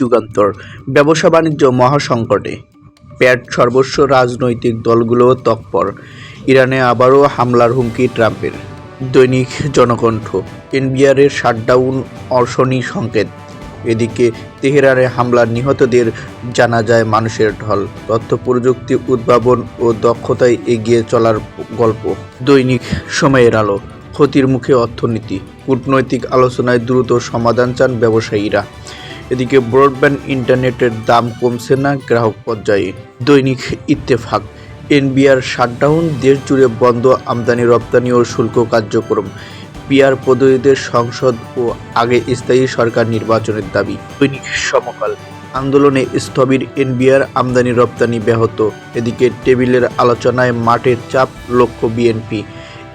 যুগান্তর। ব্যবসা বাণিজ্য মহাসংকটে, প্যাট সর্বস্ব রাজনৈতিক দলগুলোও তৎপর। ইরানে আবারও হামলার হুমকি ট্রাম্পের। দৈনিক জনকণ্ঠ। এনবিআরের শাটডাউন অশনি সংকেত। এদিকে তেহরানে হামলার নিহতদের জানাজায় মানুষের ঢল। তথ্য প্রযুক্তি উদ্ভাবন ও দক্ষতায় এগিয়ে চলার গল্প। দৈনিক সময়ের আলো। ক্ষতির মুখে অর্থনীতি, কূটনৈতিক আলোচনায় দ্রুত সমাধান চান ব্যবসায়ীরা। এদিকে ব্রডব্যান্ড ইন্টারনেটের দাম কমছে না গ্রাহক পর্যায়ে। দৈনিক ইত্তেফাক। এনবিআর শাটডাউন, দেশ জুড়ে বন্ধ আমদানি রপ্তানি ও শুল্ক কার্যক্রম। পিআর পদ্ধতিতে সংসদ ও আগে স্থায়ী সরকার নির্বাচনের দাবি। দৈনিক সমকাল। আন্দোলনে স্থবির এনবিআর, আমদানি রপ্তানি ব্যাহত। এদিকে টেবিলের আলোচনায় মাঠের চাপ, লক্ষ্য বিএনপি।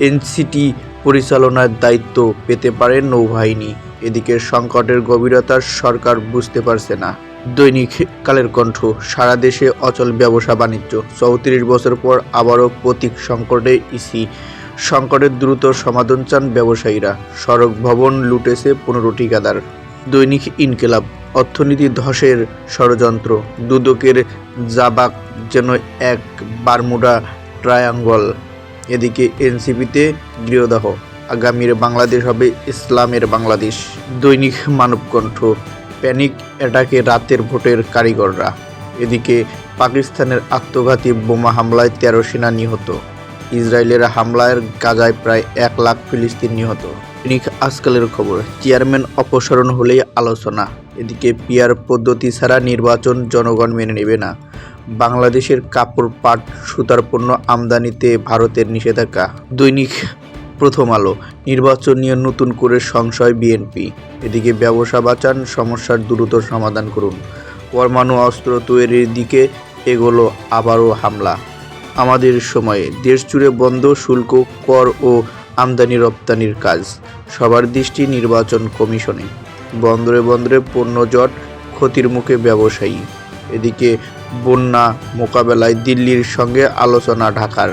এনসিটি পরিচালনার দায়িত্ব পেতে পারে নৌবাহিনী। এদিকে সংকটের গভীরতা সরকার বুঝতে পারছে না। দৈনিক কালের কণ্ঠ। সারা দেশে অচল ব্যবসা বাণিজ্য, 34 বছর পর আবারও প্রতীক সংকটে ইসি। সংকটের দ্রুত সমাধান চান ব্যবসায়ীরা। সড়ক ভবন লুটেছে 15 ঠিকাদার। দৈনিক ইনকিলাব। অর্থনীতি ধসের ষড়যন্ত্র, দুদকের জাবাক যেন এক বারমুডা ট্রায়াঙ্গল। এদিকে এনসিপিতে গৃহদাহ, আগামীর বাংলাদেশ হবে ইসলামের বাংলাদেশ। দৈনিক মানবকণ্ঠ। প্যানিক অ্যাটাকে রাতের ভোটের কারিগররা। এদিকে পাকিস্তানের আত্মঘাতী বোমা হামলায় 13 সেনা নিহত। ইসরায়েলের হামলায় গাজায় প্রায় 1 লাখ ফিলিস্তিন নিহত। দৈনিক আজকালের খবর। চেয়ারম্যান অপসারণ হলেই আলোচনা। এদিকে পিআর পদ্ধতি ছাড়া নির্বাচন জনগণ মেনে নেবে না। বাংলাদেশের কাপড়, পাট, সুতার পণ্য আমদানিতে ভারতের নিষেধাজ্ঞা। দৈনিক প্রথম আলো। নির্বাচন নিয়ে নতুন করে সংশয় বিএনপি। এদিকে ব্যবসা বাঁচান, সমস্যার দ্রুত সমাধান করুন। পরমাণু অস্ত্র তৈরির দিকে এগোলো আবারও হামলা। আমাদের সময়ে দেশ জুড়ে বন্ধ শুল্ক, কর ও আমদানি রপ্তানির কাজ। সবার দৃষ্টি নির্বাচন কমিশনে। বন্দরে বন্দরে পণ্য জট, ক্ষতির মুখে ব্যবসায়ী। এদিকে বন্যা মোকাবেলায় দিল্লির সঙ্গে আলোচনা ঢাকার।